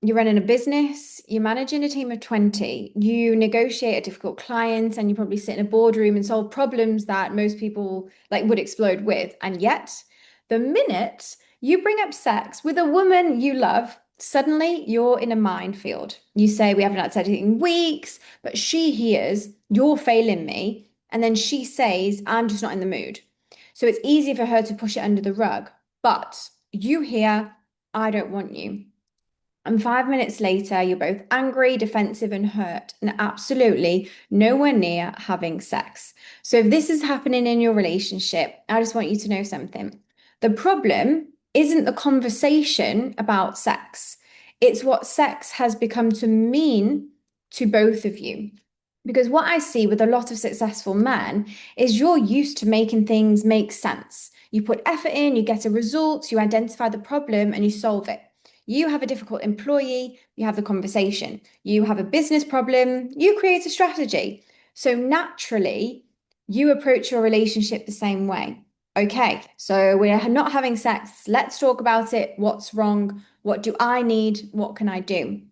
you're running a business, you're managing a team of 20, you negotiate a difficult client, and you probably sit in a boardroom and solve problems that most people like would explode with. And yet, the minute you bring up sex with a woman you love, suddenly you're in a minefield. You say, we haven't had sex in weeks, but she hears, you're failing me. And then she says, I'm just not in the mood. So it's easy for her to push it under the rug. But you hear, I don't want you. And 5 minutes later, you're both angry, defensive, and hurt, and absolutely nowhere near having sex. So, if this is happening in your relationship, I just want you to know something. The problem isn't the conversation about sex, it's what sex has become to mean to both of you. Because what I see with a lot of successful men is you're used to making things make sense. You put effort in, you get a result, you identify the problem, and you solve it. You have a difficult employee, you have the conversation. You have a business problem, you create a strategy. So naturally, you approach your relationship the same way. Okay, so we're not having sex. Let's talk about it. What's wrong? What do I need? What can I do?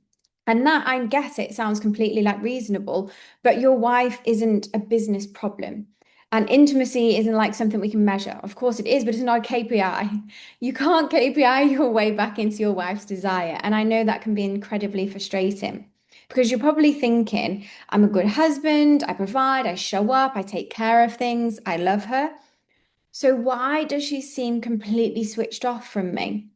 And that, I get it, sounds completely like reasonable, but your wife isn't a business problem. And intimacy isn't like something we can measure. Of course it is, but it's not a KPI. You can't KPI your way back into your wife's desire. And I know that can be incredibly frustrating because you're probably thinking, I'm a good husband, I provide, I show up, I take care of things, I love her. So why does she seem completely switched off from me?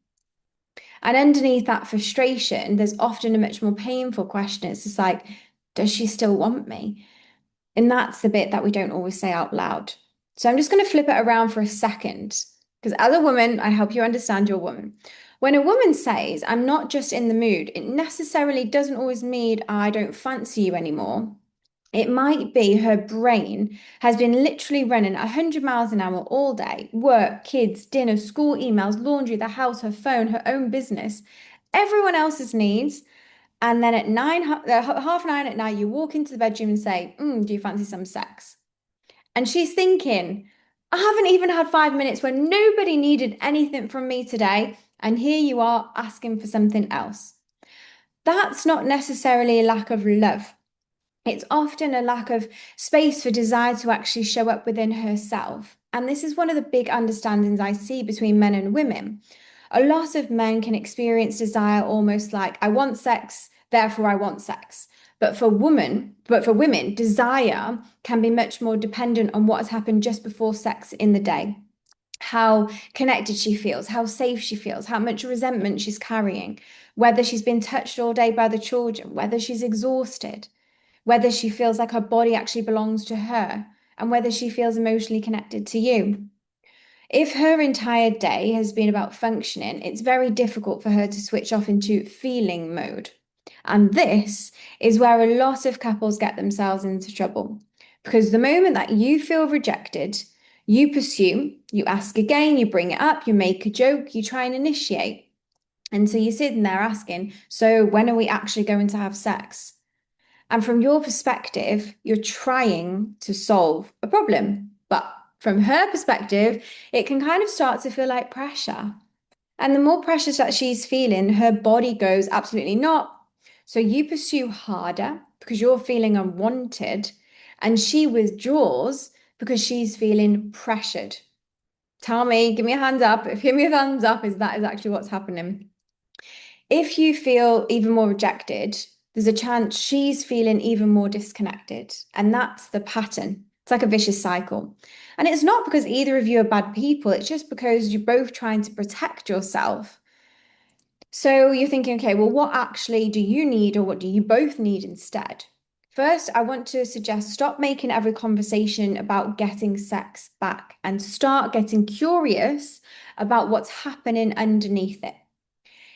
And underneath that frustration, there's often a much more painful question. It's just like, does she still want me? And that's the bit that we don't always say out loud. So I'm just going to flip it around for a second. Because as a woman, I help you understand your woman. When a woman says, I'm not just in the mood, it necessarily doesn't always mean I don't fancy you anymore. It might be her brain has been literally running 100 miles an hour all day. Work, kids, dinner, school emails, laundry, the house, her phone, her own business, everyone else's needs. And then at 9, 9:30 at night, you walk into the bedroom and say, do you fancy some sex? And she's thinking, I haven't even had 5 minutes where nobody needed anything from me today. And here you are asking for something else. That's not necessarily a lack of love. It's often a lack of space for desire to actually show up within herself. And this is one of the big understandings I see between men and women. A lot of men can experience desire almost like, I want sex, therefore I want sex. But for women, desire can be much more dependent on what has happened just before sex in the day. How connected she feels, how safe she feels, how much resentment she's carrying, whether she's been touched all day by the children, whether she's exhausted, whether she feels like her body actually belongs to her, and whether she feels emotionally connected to you. If her entire day has been about functioning, it's very difficult for her to switch off into feeling mode. And this is where a lot of couples get themselves into trouble. Because the moment that you feel rejected, you pursue, you ask again, you bring it up, you make a joke, you try and initiate. And so you're sitting there asking, so when are we actually going to have sex? And from your perspective, you're trying to solve a problem. But from her perspective, it can kind of start to feel like pressure. And the more pressure that she's feeling, her body goes, absolutely not. So you pursue harder because you're feeling unwanted, and she withdraws because she's feeling pressured. Tell me, give me a hand up. If give me a thumbs up, is that is actually what's happening. If you feel even more rejected, there's a chance she's feeling even more disconnected. And that's the pattern. It's like a vicious cycle. And it's not because either of you are bad people, it's just because you're both trying to protect yourself. So you're thinking, okay, well, what actually do you need, or what do you both need instead? First, I want to suggest stop making every conversation about getting sex back and start getting curious about what's happening underneath it.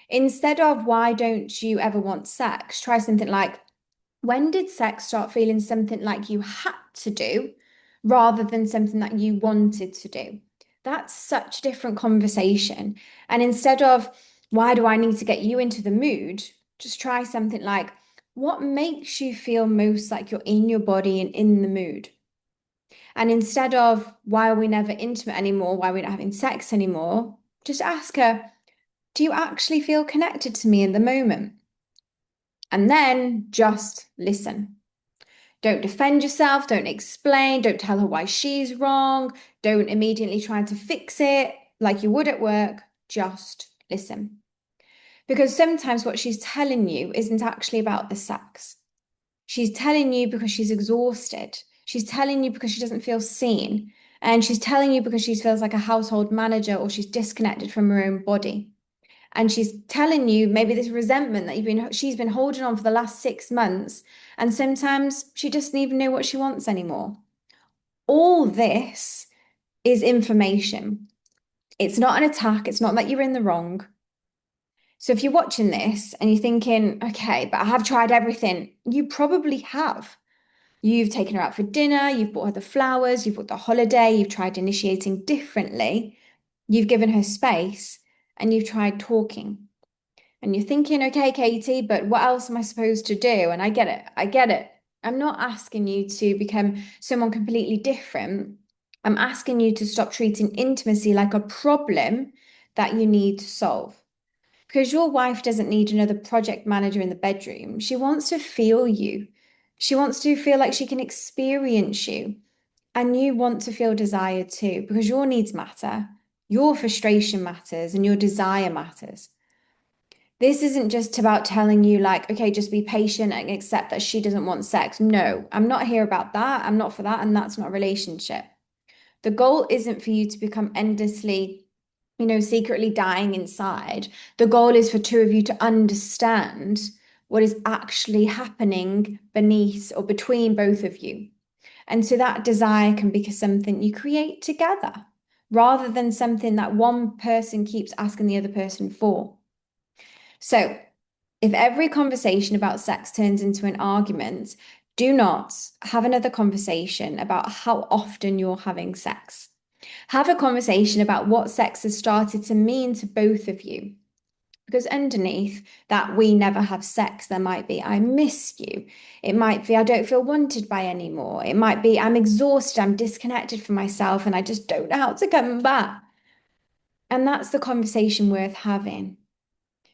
Instead of why don't you ever want sex, try something like, when did sex start feeling something like you had to do rather than something that you wanted to do? That's such a different conversation. And instead of, why do I need to get you into the mood? Just try something like, what makes you feel most like you're in your body and in the mood? And instead of, why are we never intimate anymore? Why are we not having sex anymore? Just ask her, do you actually feel connected to me in the moment? And then just listen. Don't defend yourself, don't explain, don't tell her why she's wrong, don't immediately try to fix it like you would at work. Just listen. Because sometimes what she's telling you isn't actually about the sex. She's telling you because she's exhausted. She's telling you because she doesn't feel seen. And she's telling you because she feels like a household manager or she's disconnected from her own body. And she's telling you maybe this resentment that she's been holding on for the last 6 months. And sometimes she doesn't even know what she wants anymore. All this is information. It's not an attack. It's not that you're in the wrong. So if you're watching this and you're thinking, okay, but I have tried everything, you probably have. You've taken her out for dinner, you've bought her the flowers, you've booked the holiday, you've tried initiating differently, you've given her space, and you've tried talking. And you're thinking, okay, Katie, but what else am I supposed to do? And I get it. I get it. I'm not asking you to become someone completely different. I'm asking you to stop treating intimacy like a problem that you need to solve. Because your wife doesn't need another project manager in the bedroom. She wants to feel you. She wants to feel like she can experience you. And you want to feel desired too, because your needs matter, your frustration matters, and your desire matters. This isn't just about telling you, like, okay, just be patient and accept that she doesn't want sex. No, I'm not here about that. I'm not for that. And that's not a relationship. The goal isn't for you to become endlessly, secretly dying inside. The goal is for two of you to understand what is actually happening beneath or between both of you. And so that desire can be something you create together rather than something that one person keeps asking the other person for. So, if every conversation about sex turns into an argument, do not have another conversation about how often you're having sex. Have a conversation about what sex has started to mean to both of you. Because underneath that, we never have sex, there might be, I miss you. It might be, I don't feel wanted by anymore. It might be, I'm exhausted, I'm disconnected from myself, and I just don't know how to come back. And that's the conversation worth having.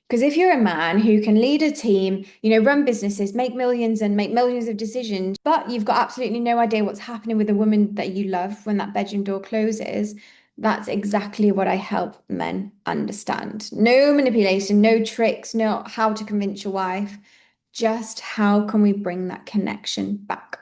Because if you're a man who can lead a team, run businesses, make millions and make millions of decisions, but you've got absolutely no idea what's happening with the woman that you love when that bedroom door closes, that's exactly what I help men understand. No manipulation, no tricks, no how to convince your wife. Just how can we bring that connection back?